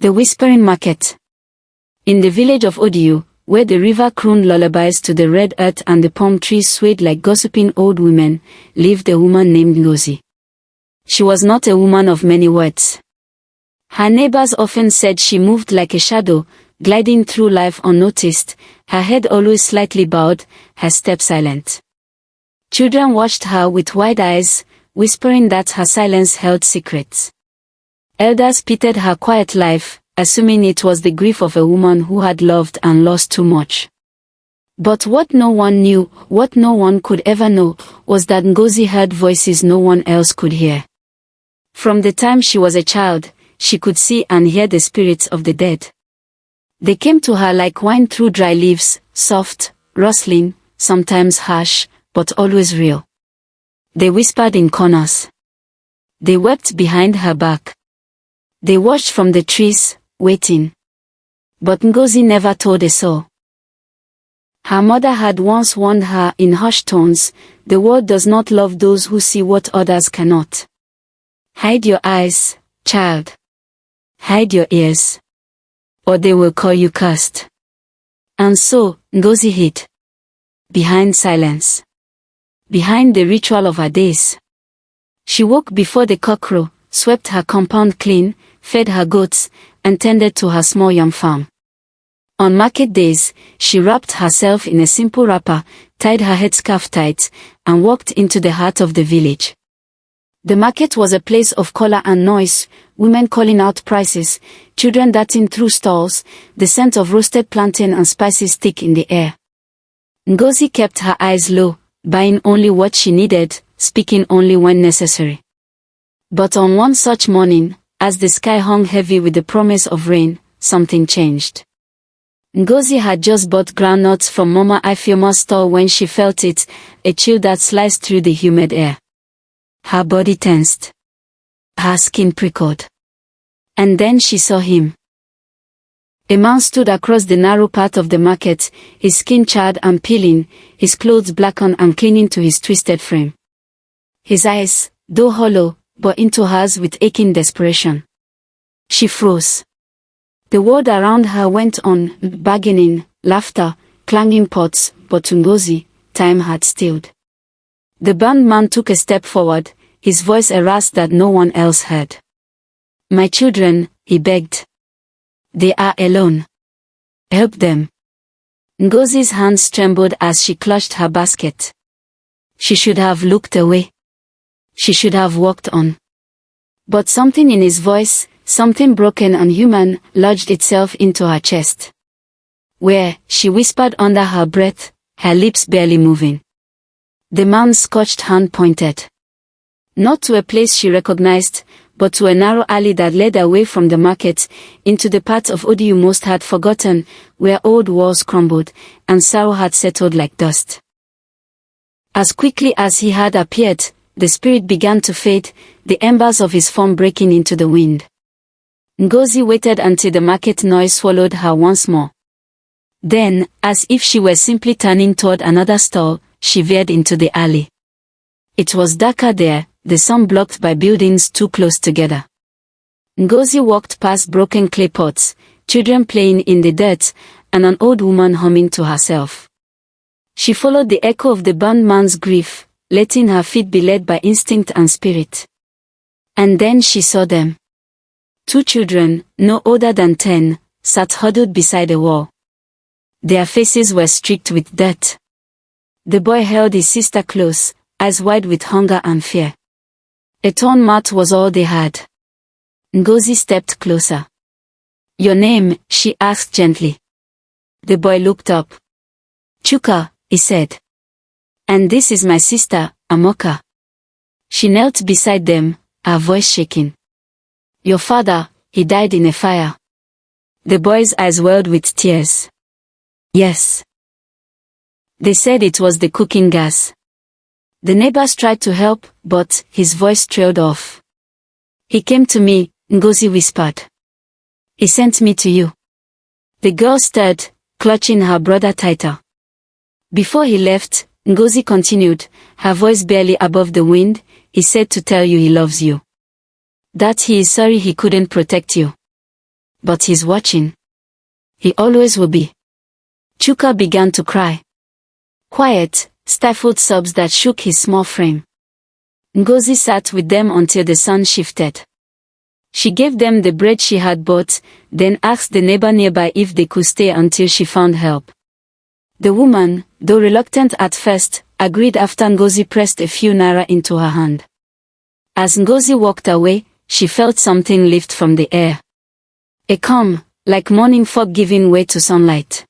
The Whispering Market. In the village of Odiu, where the river crooned lullabies to the red earth and the palm trees swayed like gossiping old women, lived a woman named Ngozi. She was not a woman of many words. Her neighbors often said she moved like a shadow, gliding through life unnoticed, her head always slightly bowed, her step silent. Children watched her with wide eyes, whispering that her silence held secrets. Elders pitied her quiet life, assuming it was the grief of a woman who had loved and lost too much. But what no one knew, what no one could ever know, was that Ngozi heard voices no one else could hear. From the time she was a child, she could see and hear the spirits of the dead. They came to her like wine through dry leaves, soft, rustling, sometimes harsh, but always real. They whispered in corners. They wept behind her back. They watched from the trees, waiting. But Ngozi never told a soul. Her mother had once warned her in hushed tones, "The world does not love those who see what others cannot. Hide your eyes, child. Hide your ears. Or they will call you cursed." And so, Ngozi hid. Behind silence. Behind the ritual of her days. She woke before the cock crow, swept her compound clean, fed her goats, and tended to her small yam farm. On market days, she wrapped herself in a simple wrapper, tied her headscarf tight, and walked into the heart of the village. The market was a place of color and noise, women calling out prices, children darting through stalls, the scent of roasted plantain and spices thick in the air. Ngozi kept her eyes low, buying only what she needed, speaking only when necessary. But on one such morning, as the sky hung heavy with the promise of rain, something changed. Ngozi had just bought groundnuts from Mama Ifeoma's store when she felt it, a chill that sliced through the humid air. Her body tensed. Her skin prickled. And then she saw him. A man stood across the narrow path of the market, his skin charred and peeling, his clothes blackened and clinging to his twisted frame. His eyes, though hollow, bore into hers with aching desperation. She froze. The world around her went on, bargaining, laughter, clanging pots, but to Ngozi, time had stilled. The burned man took a step forward, his voice a rasp that no one else heard. "My children," he begged. "They are alone. Help them." Ngozi's hands trembled as she clutched her basket. She should have looked away. She should have walked on. But something in his voice, something broken and human, lodged itself into her chest. "Where?" she whispered under her breath, her lips barely moving. The man's scorched hand pointed. Not to a place she recognized, but to a narrow alley that led away from the market, into the part of Odiu most had forgotten, where old walls crumbled, and sorrow had settled like dust. As quickly as he had appeared, the spirit began to fade, the embers of his form breaking into the wind. Ngozi waited until the market noise swallowed her once more. Then, as if she were simply turning toward another stall, she veered into the alley. It was darker there, the sun blocked by buildings too close together. Ngozi walked past broken clay pots, children playing in the dirt, and an old woman humming to herself. She followed the echo of the burned man's grief, letting her feet be led by instinct and spirit. And then she saw them. 2 children, no older than 10, sat huddled beside a wall. Their faces were streaked with dirt. The boy held his sister close, eyes wide with hunger and fear. A torn mat was all they had. Ngozi stepped closer. "Your name?" she asked gently. The boy looked up. "Chuka," he said. "And this is my sister, Amoka." She knelt beside them, her voice shaking. "Your father, he died in a fire." The boy's eyes welled with tears. "Yes." They said it was the cooking gas. The neighbors tried to help, but his voice trailed off. "He came to me," Ngozi whispered. "He sent me to you." The girl stirred, clutching her brother tighter. Before he left, Ngozi continued, her voice barely above the wind, "He said to tell you he loves you. That he is sorry he couldn't protect you. but he's watching. He always will be. Chuka began to cry. Quiet, stifled sobs that shook his small frame. Ngozi sat with them until the sun shifted. She gave them the bread she had bought, then asked the neighbor nearby if they could stay until she found help. The woman, though reluctant at first, agreed after Ngozi pressed a few naira into her hand. As Ngozi walked away, she felt something lift from the air. A calm, like morning fog giving way to sunlight.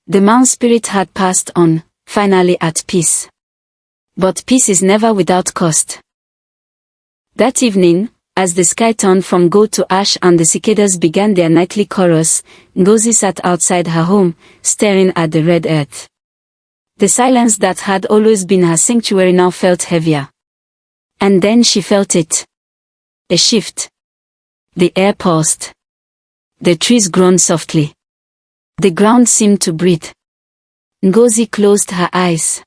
The man's spirit had passed on, finally at peace. But peace is never without cost. That evening, as the sky turned from gold to ash and the cicadas began their nightly chorus, Ngozi sat outside her home, staring at the red earth. The silence that had always been her sanctuary now felt heavier. And then she felt it. A shift. The air paused. The trees groaned softly. The ground seemed to breathe. Ngozi closed her eyes.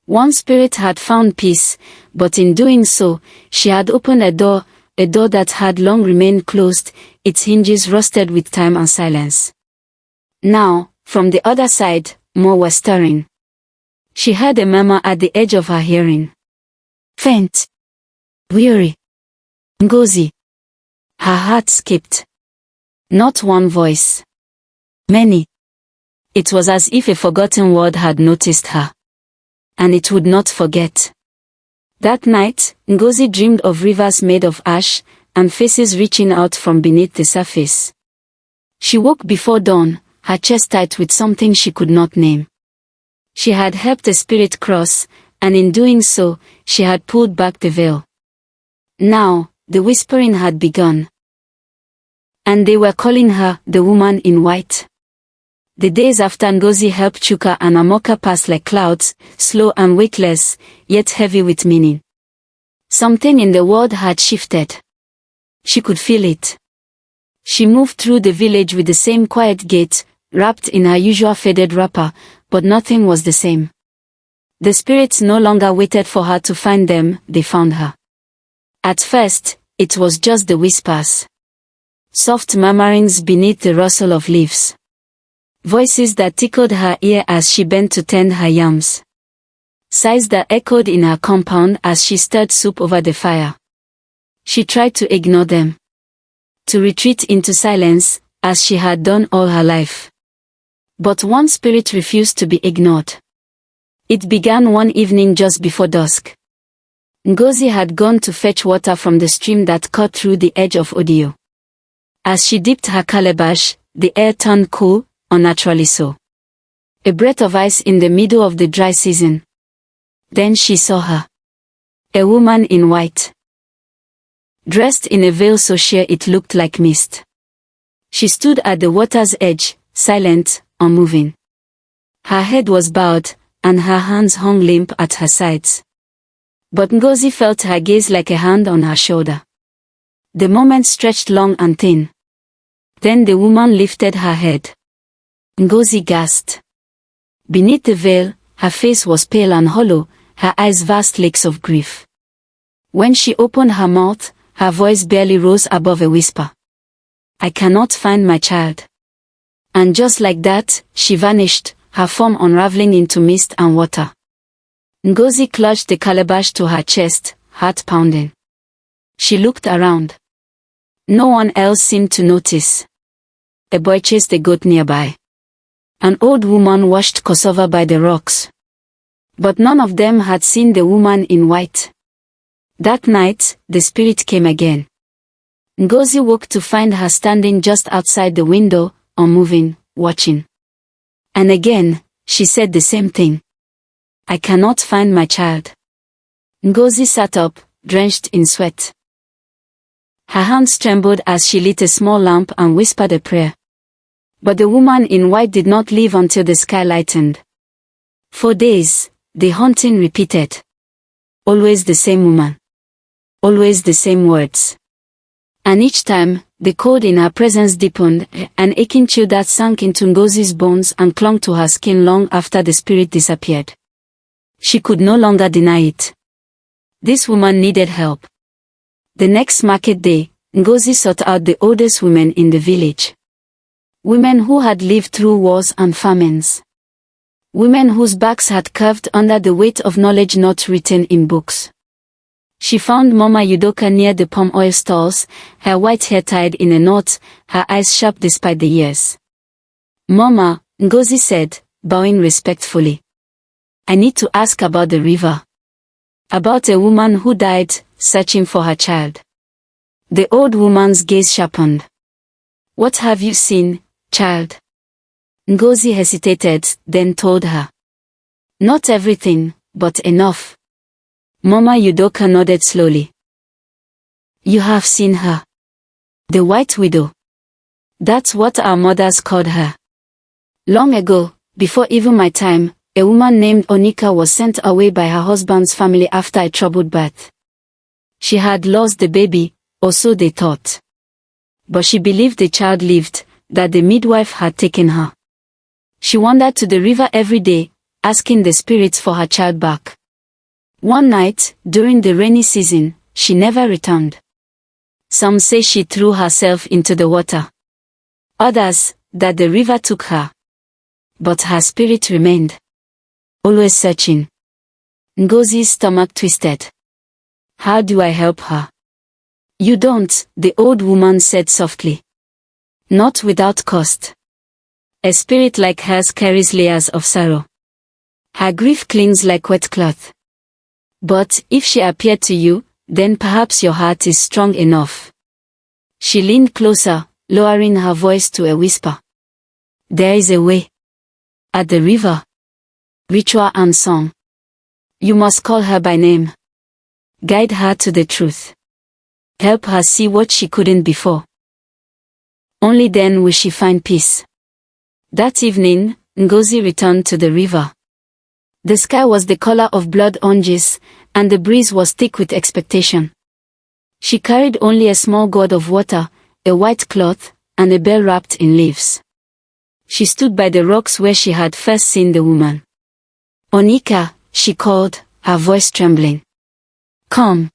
One spirit had found peace, but in doing so, she had opened a door that had long remained closed, its hinges rusted with time and silence. Now, from the other side, more were stirring. She heard a murmur at the edge of her hearing. Faint. Weary. Ngozi. Her heart skipped. Not one voice. Many. It was as if a forgotten word had noticed her. And it would not forget. That night, Ngozi dreamed of rivers made of ash, and faces reaching out from beneath the surface. She woke before dawn, her chest tight with something she could not name. She had helped a spirit cross, and in doing so, she had pulled back the veil. Now, the whispering had begun. And they were calling her the woman in white. The days after Ngozi helped Chuka and Amoka pass like clouds, slow and weightless, yet heavy with meaning. Something in the world had shifted. She could feel it. She moved through the village with the same quiet gait, wrapped in her usual faded wrapper, but nothing was the same. The spirits no longer waited for her to find them, they found her. At first, it was just the whispers. Soft murmurings beneath the rustle of leaves. Voices that tickled her ear as she bent to tend her yams. Sighs that echoed in her compound as she stirred soup over the fire. She tried to ignore them. To retreat into silence, as she had done all her life. But one spirit refused to be ignored. It began one evening just before dusk. Ngozi had gone to fetch water from the stream that cut through the edge of Odio. As she dipped her calabash, the air turned cool, unnaturally so. A breath of ice in the middle of the dry season. Then she saw her. A woman in white. Dressed in a veil so sheer it looked like mist. She stood at the water's edge, silent, unmoving. Her head was bowed, and her hands hung limp at her sides. But Ngozi felt her gaze like a hand on her shoulder. The moment stretched long and thin. Then the woman lifted her head. Ngozi gasped. Beneath the veil, her face was pale and hollow, her eyes vast lakes of grief. When she opened her mouth, her voice barely rose above a whisper. I cannot find my child. And just like that, she vanished, her form unraveling into mist and water. Ngozi clutched the calabash to her chest, heart pounding. She looked around. No one else seemed to notice. A boy chased a goat nearby. An old woman washed cassava by the rocks. But none of them had seen the woman in white. That night, the spirit came again. Ngozi woke to find her standing just outside the window, unmoving, watching. And again, she said the same thing. I cannot find my child. Ngozi sat up, drenched in sweat. Her hands trembled as she lit a small lamp and whispered a prayer. But the woman in white did not leave until the sky lightened. For days, the haunting repeated. Always the same woman. Always the same words. And each time, the cold in her presence deepened, an aching chill that sank into Ngozi's bones and clung to her skin long after the spirit disappeared. She could no longer deny it. This woman needed help. The next market day, Ngozi sought out the oldest women in the village. Women who had lived through wars and famines. Women whose backs had curved under the weight of knowledge not written in books. She found Mama Yudoka near the palm oil stalls, her white hair tied in a knot, her eyes sharp despite the years. "Mama," Ngozi said, bowing respectfully. "I need to ask about the river. About a woman who died, searching for her child." The old woman's gaze sharpened. "What have you seen, child?" Ngozi hesitated, then told her. "Not everything, but enough." Mama Yudoka nodded slowly. "You have seen her. The White Widow. That's what our mothers called her. Long ago, before even my time, a woman named Onika was sent away by her husband's family after a troubled birth. She had lost the baby, or so they thought. But she believed the child lived, that the midwife had taken her. She wandered to the river every day, asking the spirits for her child back. One night, during the rainy season, she never returned. Some say she threw herself into the water. Others, that the river took her. But her spirit remained. Always searching. Ngozi's stomach twisted. "How do I help her?" "You don't," the old woman said softly. "Not without cost. A spirit like hers carries layers of sorrow. Her grief clings like wet cloth. But if she appeared to you, then perhaps your heart is strong enough." She leaned closer, lowering her voice to a whisper. "There is a way. At the river. Ritual and song. You must call her by name. Guide her to the truth. Help her see what she couldn't before. Only then will she find peace." That evening, Ngozi returned to the river. The sky was the color of blood oranges, and the breeze was thick with expectation. She carried only a small gourd of water, a white cloth, and a bell wrapped in leaves. She stood by the rocks where she had first seen the woman. "Onika," she called, her voice trembling. "Come.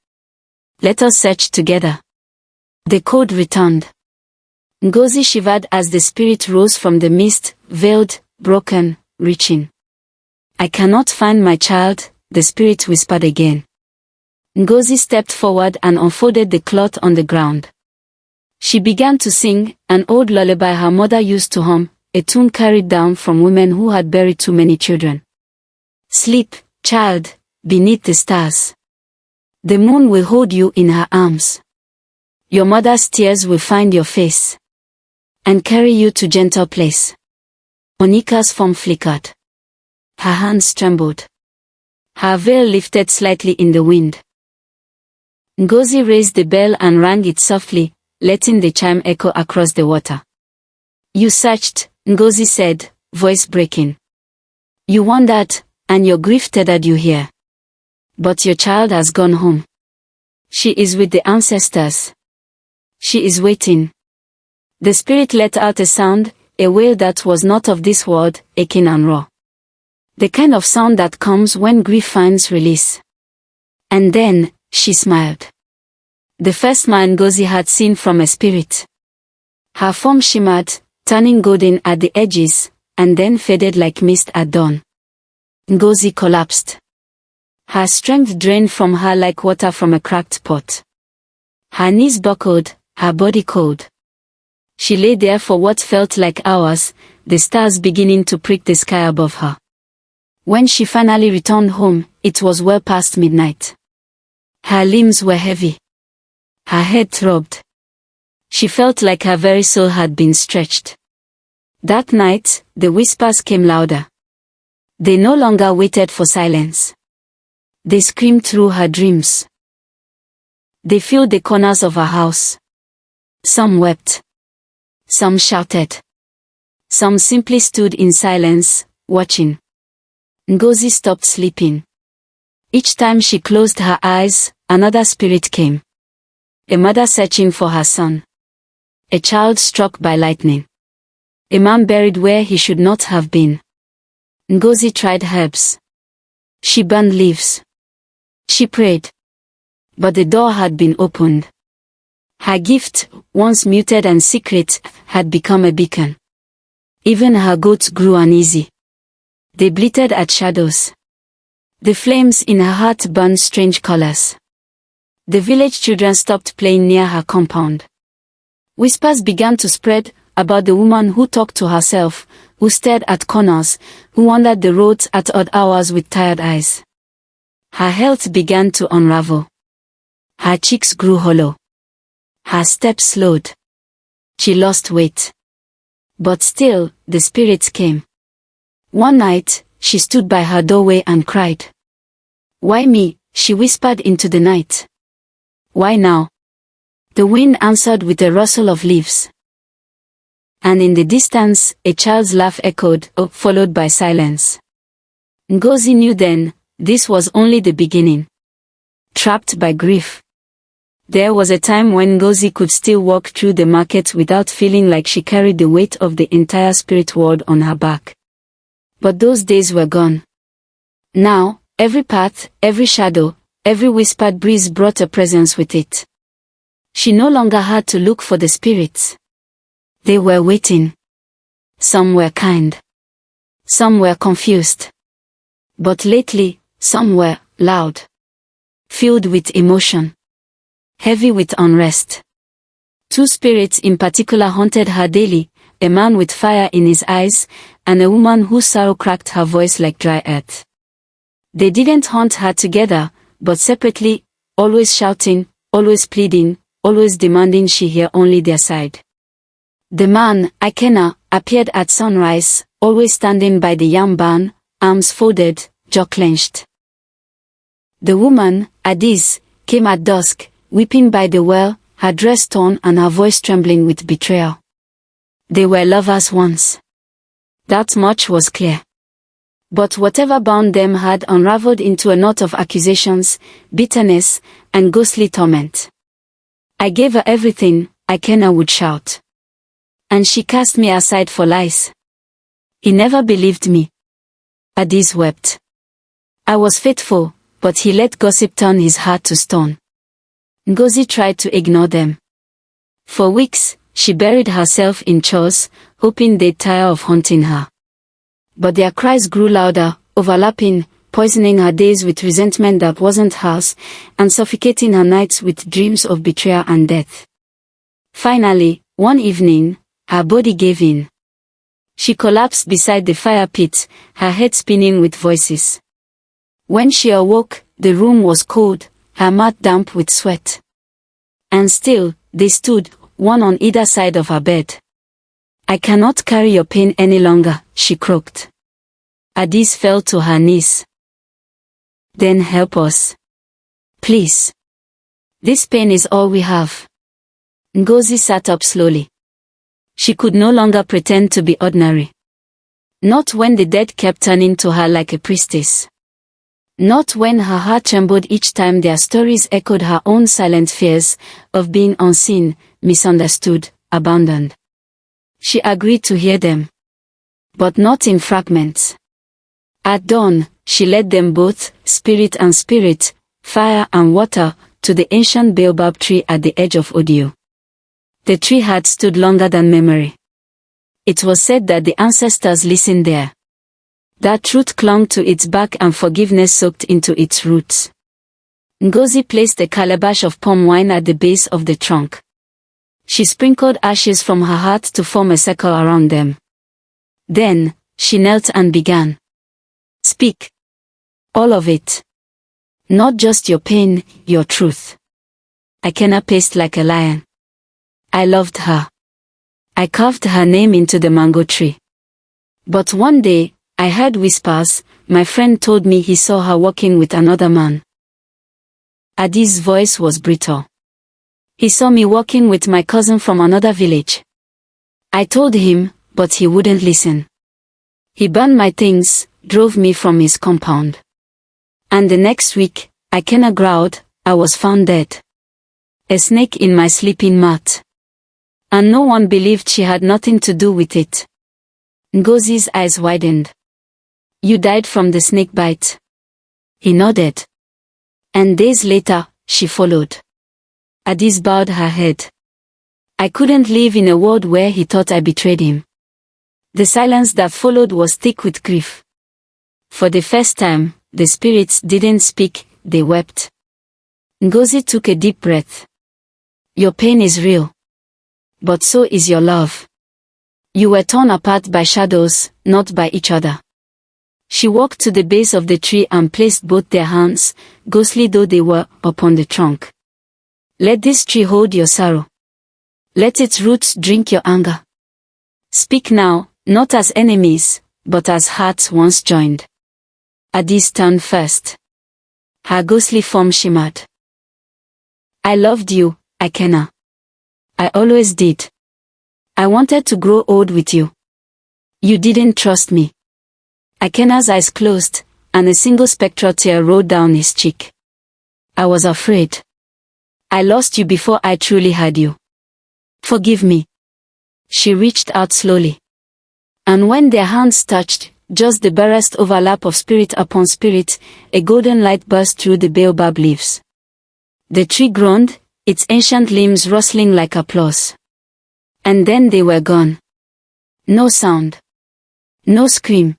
Let us search together." The code returned. Ngozi shivered as the spirit rose from the mist, veiled, broken, reaching. "I cannot find my child," the spirit whispered again. Ngozi stepped forward and unfolded the cloth on the ground. She began to sing, an old lullaby her mother used to hum, a tune carried down from women who had buried too many children. "Sleep, child, beneath the stars. The moon will hold you in her arms. Your mother's tears will find your face and carry you to gentle place." Onika's form flickered. Her hands trembled. Her veil lifted slightly in the wind. Ngozi raised the bell and rang it softly, letting the chime echo across the water. "You searched," Ngozi said, voice breaking. "You wandered, and your grief tethered you here. But your child has gone home. She is with the ancestors. She is waiting." The spirit let out a sound, a wail that was not of this world, aching and raw. The kind of sound that comes when grief finds release. And then, she smiled. The first smile Ngozi had seen from a spirit. Her form shimmered, turning golden at the edges, and then faded like mist at dawn. Ngozi collapsed. Her strength drained from her like water from a cracked pot. Her knees buckled, her body cold. She lay there for what felt like hours, the stars beginning to prick the sky above her. When she finally returned home, it was well past midnight. Her limbs were heavy. Her head throbbed. She felt like her very soul had been stretched. That night, the whispers came louder. They no longer waited for silence. They screamed through her dreams. They filled the corners of her house. Some wept. Some shouted. Some simply stood in silence, watching. Ngozi stopped sleeping. Each time she closed her eyes, another spirit came. A mother searching for her son. A child struck by lightning. A man buried where he should not have been. Ngozi tried herbs. She burned leaves. She prayed. But the door had been opened. Her gift, once muted and secret, had become a beacon. Even her goats grew uneasy. They bleated at shadows. The flames in her heart burned strange colors. The village children stopped playing near her compound. Whispers began to spread about the woman who talked to herself, who stared at corners, who wandered the roads at odd hours with tired eyes. Her health began to unravel. Her cheeks grew hollow. Her steps slowed. She lost weight. But still, the spirits came. One night, she stood by her doorway and cried. "Why me?" she whispered into the night. "Why now?" The wind answered with a rustle of leaves. And in the distance, a child's laugh echoed, followed by silence. Ngozi knew then, this was only the beginning. Trapped by grief. There was a time when Ngozi could still walk through the market without feeling like she carried the weight of the entire spirit world on her back. But those days were gone. Now, every path, every shadow, every whispered breeze brought a presence with it. She no longer had to look for the spirits. They were waiting. Some were kind. Some were confused. But lately, some were loud. Filled with emotion. Heavy with unrest. Two spirits in particular haunted her daily, a man with fire in his eyes, and a woman whose sorrow cracked her voice like dry earth. They didn't haunt her together, but separately, always shouting, always pleading, always demanding she hear only their side. The man, Akena, appeared at sunrise, always standing by the yam barn, arms folded, jaw clenched. The woman, Adiz, came at dusk, weeping by the well, her dress torn and her voice trembling with betrayal. They were lovers once. That much was clear. But whatever bound them had unraveled into a knot of accusations, bitterness, and ghostly torment. "I gave her everything," Akena would shout. "And she cast me aside for lies. He never believed me." Adiz wept. "I was faithful, but he let gossip turn his heart to stone." Ngozi tried to ignore them. For weeks, she buried herself in chores, hoping they'd tire of haunting her. But their cries grew louder, overlapping, poisoning her days with resentment that wasn't hers, and suffocating her nights with dreams of betrayal and death. Finally, one evening, her body gave in. She collapsed beside the fire pit, her head spinning with voices. When she awoke, the room was cold, her mouth damp with sweat. And still, they stood, one on either side of her bed. "I cannot carry your pain any longer," she croaked. Adiz fell to her knees. "Then help us. Please. This pain is all we have." Ngozi sat up slowly. She could no longer pretend to be ordinary. Not when the dead kept turning to her like a priestess. Not when her heart trembled each time their stories echoed her own silent fears of being unseen, misunderstood, abandoned. She agreed to hear them. But not in fragments. At dawn, she led them both, spirit and spirit, fire and water, to the ancient baobab tree at the edge of Odio. The tree had stood longer than memory. It was said that the ancestors listened there. That truth clung to its bark and forgiveness soaked into its roots. Ngozi placed a calabash of palm wine at the base of the trunk. She sprinkled ashes from her heart to form a circle around them. Then, she knelt and began. "Speak. All of it. Not just your pain, your truth." Akena paced like a lion. "I loved her. I carved her name into the mango tree. But one day, I heard whispers. My friend told me he saw her walking with another man." Adiz's voice was brittle. "He saw me walking with my cousin from another village. I told him, but he wouldn't listen. He burned my things, drove me from his compound. And the next week, Akena growled, I was found dead. A snake in my sleeping mat. And no one believed she had nothing to do with it." Ngozi's eyes widened. "You died from the snake bite?" He nodded. "And days later, she followed." Adiz bowed her head. I couldn't live in a world where he thought I betrayed him. The silence that followed was thick with grief. For the first time, the spirits didn't speak, they wept. Ngozi took a deep breath. Your pain is real. But so is your love. You were torn apart by shadows, not by each other. She walked to the base of the tree and placed both their hands, ghostly though they were, upon the trunk. Let this tree hold your sorrow. Let its roots drink your anger. Speak now, not as enemies, but as hearts once joined. Adis turned first. Her ghostly form shimmered. I loved you, Ikenna. I always did. I wanted to grow old with you. You didn't trust me. Ikenna's eyes closed, and a single spectral tear rolled down his cheek. I was afraid. I lost you before I truly had you. Forgive me. She reached out slowly. And when their hands touched, just the barest overlap of spirit upon spirit, a golden light burst through the baobab leaves. The tree groaned, its ancient limbs rustling like applause. And then they were gone. No sound. No scream.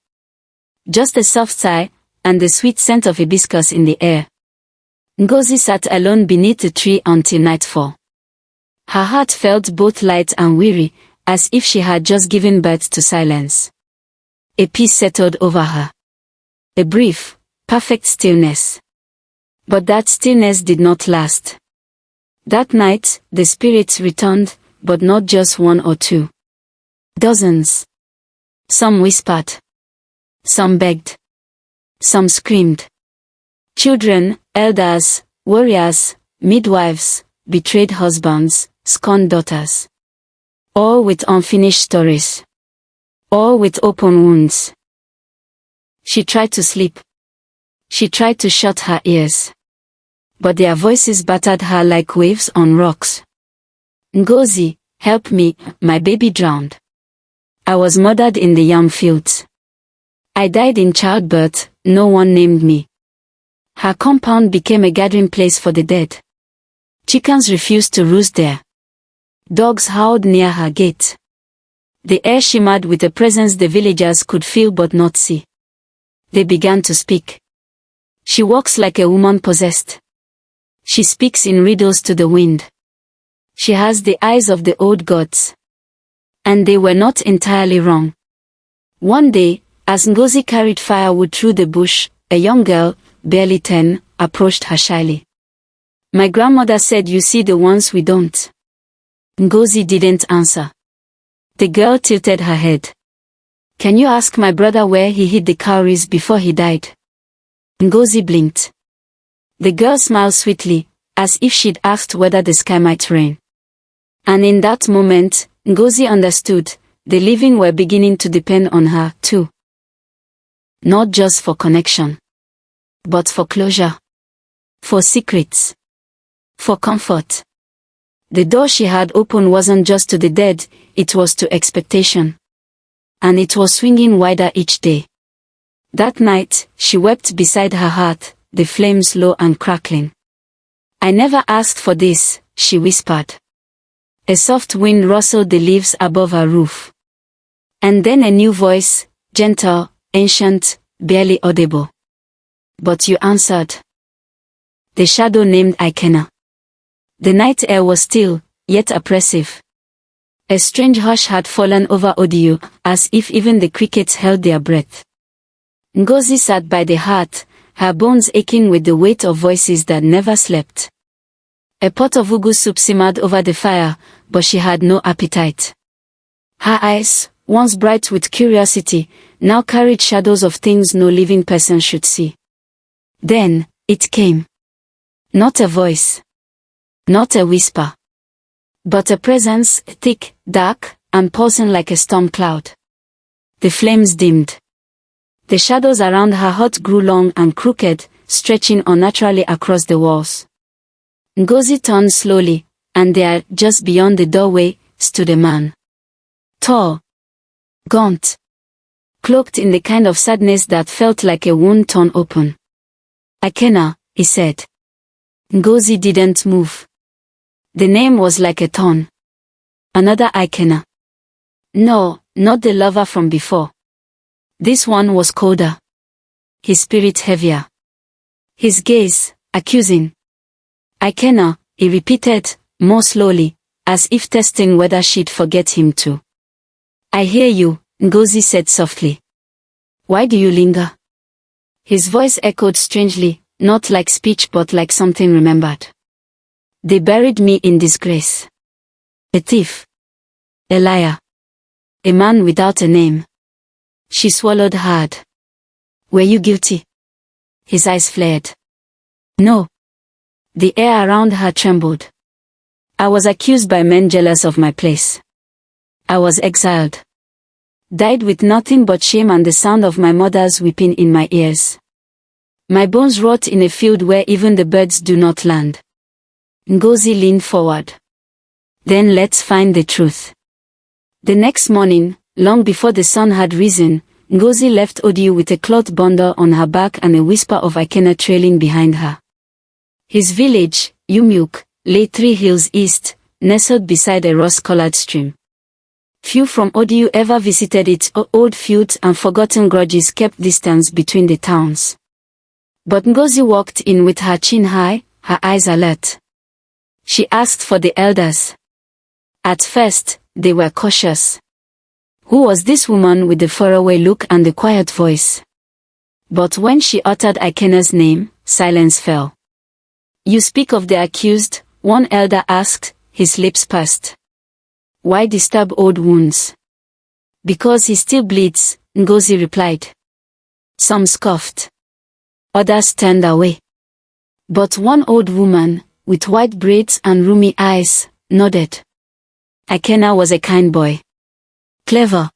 Just a soft sigh, and the sweet scent of hibiscus in the air. Ngozi sat alone beneath the tree until nightfall. Her heart felt both light and weary, as if she had just given birth to silence. A peace settled over her. A brief, perfect stillness. But that stillness did not last. That night, the spirits returned, but not just one or two. Dozens. Some whispered. Some begged. Some screamed. Children, elders, warriors, midwives, betrayed husbands, scorned daughters. All with unfinished stories. All with open wounds. She tried to sleep. She tried to shut her ears. But their voices battered her like waves on rocks. Ngozi, help me, my baby drowned. I was murdered in the yam fields. I died in childbirth, no one named me. Her compound became a gathering place for the dead. Chickens refused to roost there. Dogs howled near her gate. The air shimmered with a presence the villagers could feel but not see. They began to speak. She walks like a woman possessed. She speaks in riddles to the wind. She has the eyes of the old gods. And they were not entirely wrong. One day, as Ngozi carried firewood through the bush, a young girl, barely 10, approached her shyly. My grandmother said you see the ones we don't. Ngozi didn't answer. The girl tilted her head. Can you ask my brother where he hid the cowries before he died? Ngozi blinked. The girl smiled sweetly, as if she'd asked whether the sky might rain. And in that moment, Ngozi understood, the living were beginning to depend on her, too. Not just for connection. But for closure. For secrets. For comfort. The door she had opened wasn't just to the dead, it was to expectation. And it was swinging wider each day. That night, she wept beside her hearth, the flames low and crackling. I never asked for this, she whispered. A soft wind rustled the leaves above her roof. And then a new voice, gentle, ancient, barely audible. But you answered. The shadow named Ikenna. The night air was still, yet oppressive. A strange hush had fallen over Odio, as if even the crickets held their breath. Ngozi sat by the hearth, her bones aching with the weight of voices that never slept. A pot of ugu soup simmered over the fire, but she had no appetite. Her eyes, once bright with curiosity, now carried shadows of things no living person should see. Then, it came. Not a voice. Not a whisper. But a presence, thick, dark, and pulsing like a storm cloud. The flames dimmed. The shadows around her hut grew long and crooked, stretching unnaturally across the walls. Ngozi turned slowly, and there, just beyond the doorway, stood a man. Tall. Gaunt. Cloaked in the kind of sadness that felt like a wound torn open. Ikenna, he said. Ngozi didn't move. The name was like a thorn. Another Ikena. No, not the lover from before. This one was colder. His spirit heavier. His gaze, accusing. Ikena, he repeated, more slowly, as if testing whether she'd forget him too. I hear you, Ngozi said softly. Why do you linger? His voice echoed strangely, not like speech but like something remembered. They buried me in disgrace. A thief. A liar. A man without a name. She swallowed hard. Were you guilty? His eyes flared. No. The air around her trembled. I was accused by men jealous of my place. I was exiled. Died with nothing but shame and the sound of my mother's weeping in my ears. My bones rot in a field where even the birds do not land. Ngozi leaned forward. Then let's find the truth. The next morning, long before the sun had risen, Ngozi left Odiu with a cloth bundle on her back and a whisper of Ikena trailing behind her. His village, Yumyuk, lay 3 hills east, nestled beside a rose-colored stream. Few from Odiu ever visited it. Old feuds and forgotten grudges kept distance between the towns. But Ngozi walked in with her chin high, her eyes alert. She asked for the elders. At first, they were cautious. Who was this woman with the faraway look and the quiet voice? But when she uttered Ikena's name, silence fell. You speak of the accused, one elder asked, his lips pursed. Why disturb old wounds? Because he still bleeds, Ngozi replied. Some scoffed. Others turned away. But one old woman, with white braids and roomy eyes, nodded. Ikena was a kind boy. Clever.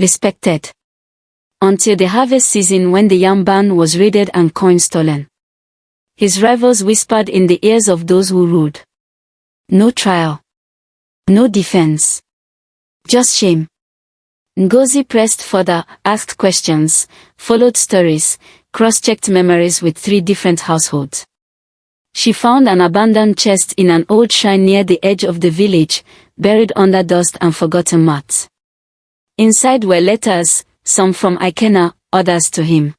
Respected. Until the harvest season when the yam barn was raided and coins stolen. His rivals whispered in the ears of those who ruled. No trial. No defense. Just shame. Ngozi pressed further, asked questions, followed stories, cross-checked memories with 3 different households. She found an abandoned chest in an old shrine near the edge of the village, buried under dust and forgotten mats. Inside were letters, some from Ikena, others to him.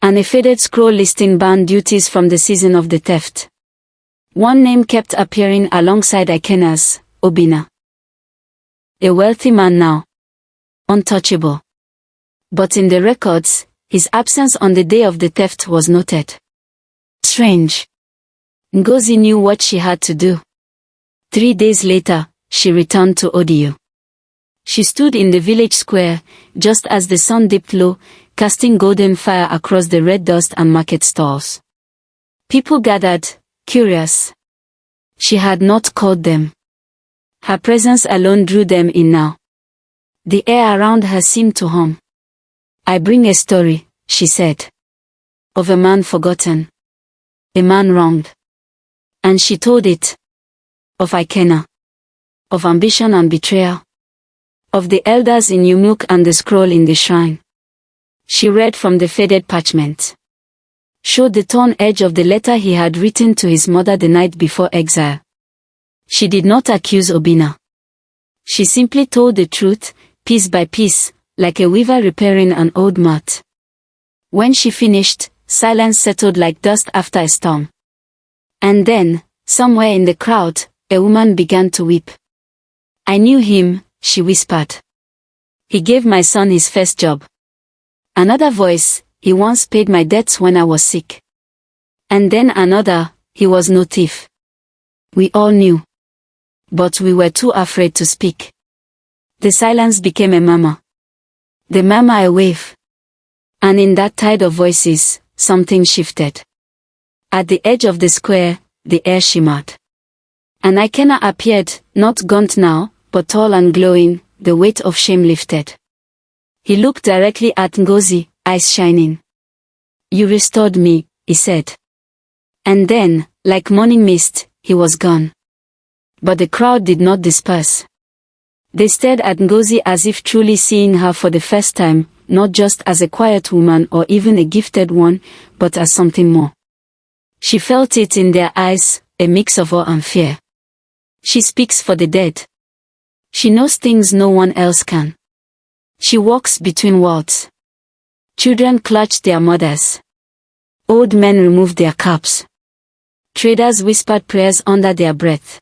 And a faded scroll listing barn duties from the season of the theft. One name kept appearing alongside Ikena's, Obina. A wealthy man now. Untouchable. But in the records, his absence on the day of the theft was noted. Strange. Ngozi knew what she had to do. 3 days later, she returned to Odiu. She stood in the village square, just as the sun dipped low, casting golden fire across the red dust and market stalls. People gathered, curious. She had not called them. Her presence alone drew them in now. The air around her seemed to hum. I bring a story, she said. Of a man forgotten. A man wronged. And she told it. Of Ikena. Of ambition and betrayal. Of the elders in Yumuk and the scroll in the shrine. She read from the faded parchment. Showed the torn edge of the letter he had written to his mother the night before exile. She did not accuse Obina. She simply told the truth, piece by piece, like a weaver repairing an old mat. When she finished, silence settled like dust after a storm. And then, somewhere in the crowd, a woman began to weep. I knew him, she whispered. He gave my son his first job. Another voice, he once paid my debts when I was sick. And then another, he was no thief. We all knew. But we were too afraid to speak. The silence became a murmur. The murmur a wave. And in that tide of voices, something shifted. At the edge of the square, the air shimmered. And Ikena appeared, not gaunt now, but tall and glowing, the weight of shame lifted. He looked directly at Ngozi, eyes shining. You restored me, he said. And then, like morning mist, he was gone. But the crowd did not disperse. They stared at Ngozi as if truly seeing her for the first time, not just as a quiet woman or even a gifted one, but as something more. She felt it in their eyes, a mix of awe and fear. She speaks for the dead. She knows things no one else can. She walks between worlds. Children clutch their mothers. Old men remove their caps. Traders whispered prayers under their breath.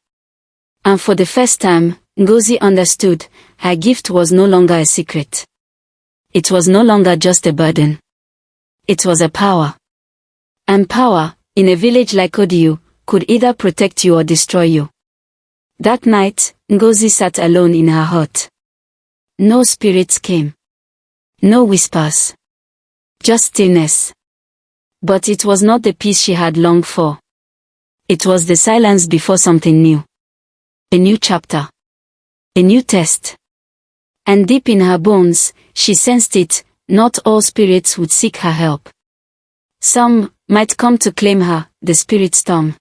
And for the first time, Ngozi understood, her gift was no longer a secret. It was no longer just a burden. It was a power. And power, in a village like Odiu, could either protect you or destroy you. That night, Ngozi sat alone in her hut. No spirits came. No whispers. Just stillness. But it was not the peace she had longed for. It was the silence before something new. A new chapter. A new test. And deep in her bones, she sensed it, not all spirits would seek her help. Some might come to claim her, the spirit storm.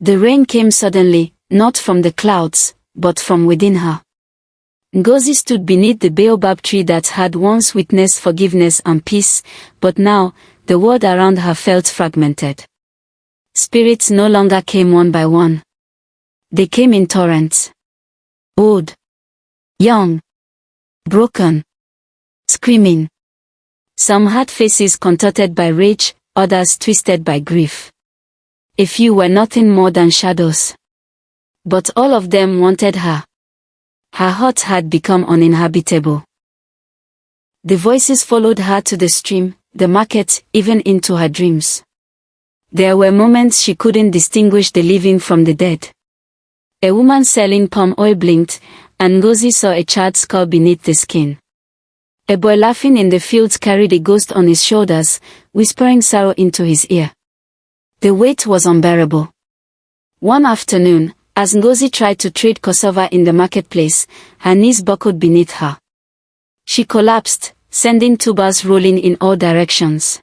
The rain came suddenly, not from the clouds, but from within her. Ngozi stood beneath the baobab tree that had once witnessed forgiveness and peace, but now, the world around her felt fragmented. Spirits no longer came one by one. They came in torrents. Old. Young. Broken. Screaming. Some had faces contorted by rage, others twisted by grief. A few were nothing more than shadows. But all of them wanted her. Her hut had become uninhabitable. The voices followed her to the stream, the market, even into her dreams. There were moments she couldn't distinguish the living from the dead. A woman selling palm oil blinked, and Ngozi saw a charred skull beneath the skin. A boy laughing in the fields carried a ghost on his shoulders, whispering sorrow into his ear. The weight was unbearable. One afternoon, as Ngozi tried to trade cassava in the marketplace, her knees buckled beneath her. She collapsed, sending tubers rolling in all directions.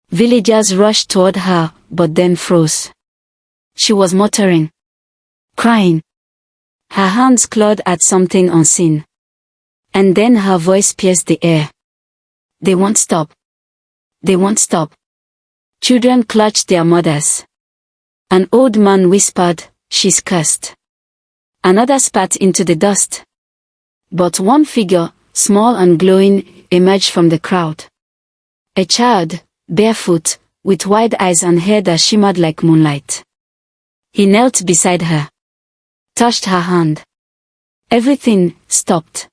Villagers rushed toward her, but then froze. She was muttering. Crying. Her hands clawed at something unseen. And then her voice pierced the air. They won't stop. They won't stop. Children clutched their mothers. An old man whispered, she's cursed. Another spat into the dust. But one figure, small and glowing, emerged from the crowd. A child, barefoot, with wide eyes and hair that shimmered like moonlight. He knelt beside her. Touched her hand. Everything stopped.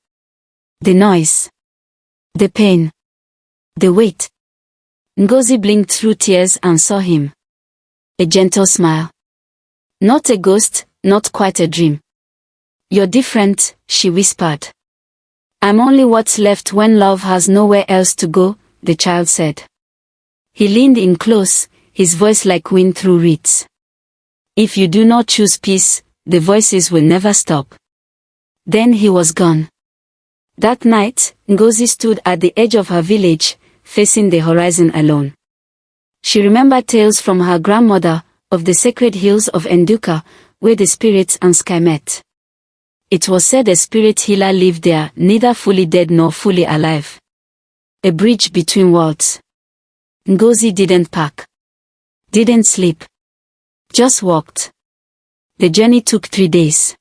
The noise. The pain. The weight. Ngozi blinked through tears and saw him. A gentle smile. Not a ghost, not quite a dream. You're different, she whispered. I'm only what's left when love has nowhere else to go, the child said. He leaned in close, his voice like wind through reeds. If you do not choose peace, the voices will never stop. Then he was gone. That night, Ngozi stood at the edge of her village, facing the horizon alone. She remembered tales from her grandmother, of the sacred hills of Nduka, where the spirits and sky met. It was said a spirit healer lived there, neither fully dead nor fully alive. A bridge between worlds. Ngozi didn't pack. Didn't sleep. Just walked. The journey took 3 days.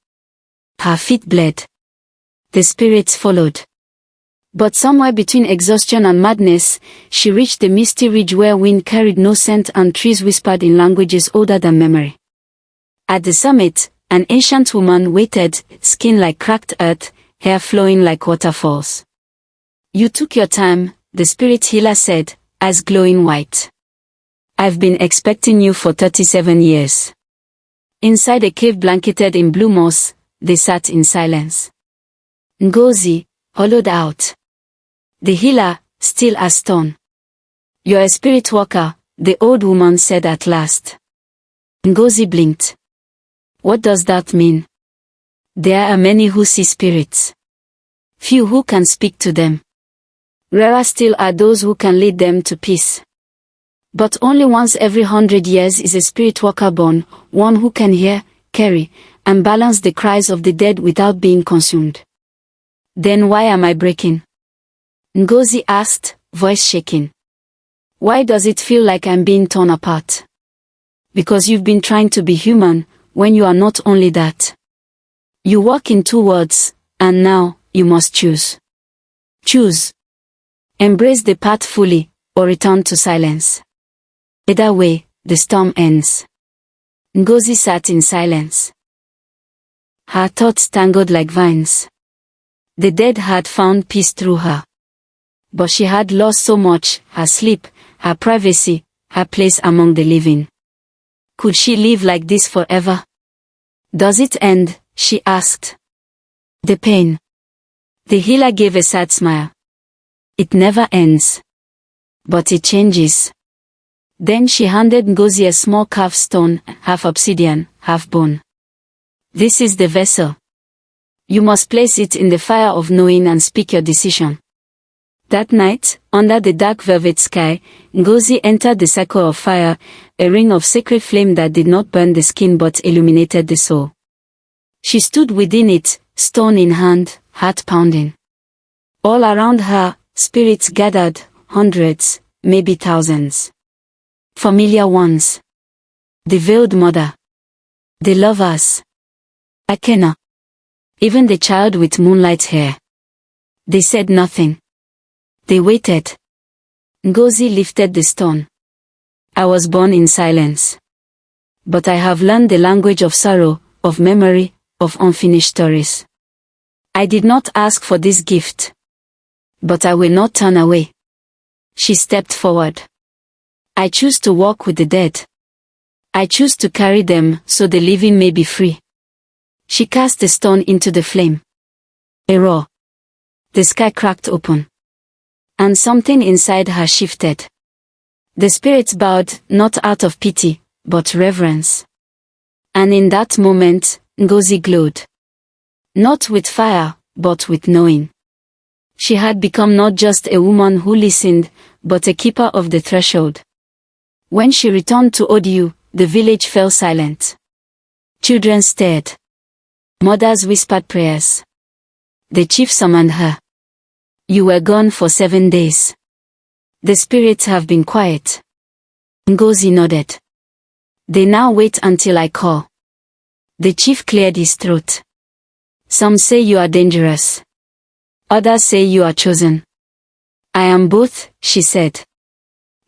Her feet bled. The spirits followed. But somewhere between exhaustion and madness, she reached the misty ridge where wind carried no scent and trees whispered in languages older than memory. At the summit, an ancient woman waited, skin like cracked earth, hair flowing like waterfalls. You took your time, the spirit healer said, eyes glowing white. I've been expecting you for 37 years. Inside a cave blanketed in blue moss, they sat in silence. Ngozi, hollowed out. The healer, still as stone. You're a spirit walker, the old woman said at last. Ngozi blinked. What does that mean? There are many who see spirits. Few who can speak to them. Rarer still are those who can lead them to peace. But only once every 100 years is a spirit walker born, one who can hear, carry, and balance the cries of the dead without being consumed. Then why am I breaking? Ngozi asked, voice shaking. Why does it feel like I'm being torn apart? Because you've been trying to be human, when you are not only that. You walk in 2 words, and now, you must choose. Choose. Embrace the path fully, or return to silence. Either way, the storm ends. Ngozi sat in silence. Her thoughts tangled like vines. The dead had found peace through her. But she had lost so much, her sleep, her privacy, her place among the living. Could she live like this forever? Does it end? She asked. The pain. The healer gave a sad smile. It never ends. But it changes. Then she handed Ngozi a small carved stone, half obsidian, half bone. This is the vessel. You must place it in the fire of knowing and speak your decision. That night, under the dark velvet sky, Ngozi entered the circle of fire, a ring of sacred flame that did not burn the skin but illuminated the soul. She stood within it, stone in hand, heart pounding. All around her, spirits gathered, hundreds, maybe thousands. Familiar ones. The veiled mother. The lovers. Akena. Even the child with moonlight hair. They said nothing. They waited. Ngozi lifted the stone. I was born in silence. But I have learned the language of sorrow, of memory, of unfinished stories. I did not ask for this gift. But I will not turn away. She stepped forward. I choose to walk with the dead. I choose to carry them so the living may be free. She cast the stone into the flame. A roar. The sky cracked open. And something inside her shifted. The spirits bowed, not out of pity, but reverence. And in that moment, Ngozi glowed. Not with fire, but with knowing. She had become not just a woman who listened, but a keeper of the threshold. When she returned to Odiu, the village fell silent. Children stared. Mothers whispered prayers. The chief summoned her. You were gone for 7 days. The spirits have been quiet. Ngozi nodded. They now wait until I call. The chief cleared his throat. Some say you are dangerous. Others say you are chosen. I am both, she said.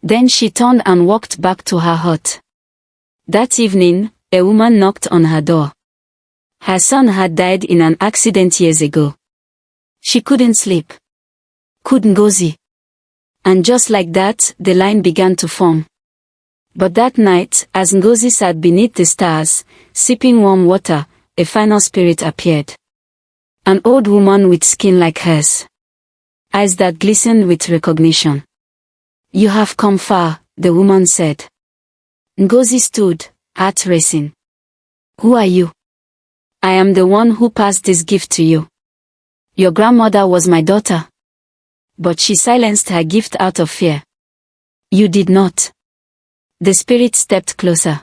Then she turned and walked back to her hut. That evening, a woman knocked on her door. Her son had died in an accident years ago. She couldn't sleep. Could Ngozi? And just like that, the line began to form. But that night, as Ngozi sat beneath the stars, sipping warm water, a final spirit appeared. An old woman with skin like hers. Eyes that glistened with recognition. You have come far, the woman said. Ngozi stood, heart racing. Who are you? I am the one who passed this gift to you. Your grandmother was my daughter. But she silenced her gift out of fear. You did not. The spirit stepped closer.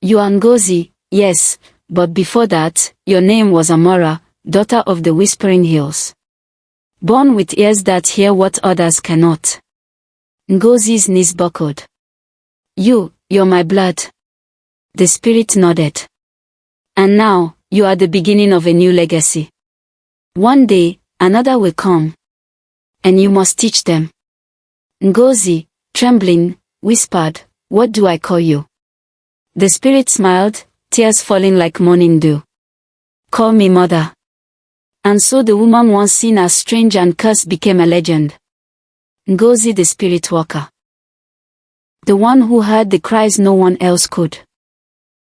You are Ngozi, yes, but before that, your name was Amora, daughter of the Whispering Hills. Born with ears that hear what others cannot. Ngozi's knees buckled. You're my blood. The spirit nodded. And now, you are the beginning of a new legacy. One day, another will come. And you must teach them. Ngozi, trembling, whispered, what do I call you? The spirit smiled, tears falling like morning dew. Call me mother. And so the woman once seen as strange and cursed became a legend. Ngozi the spirit walker. The one who heard the cries no one else could.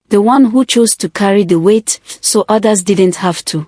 The one who chose to carry the weight so others didn't have to.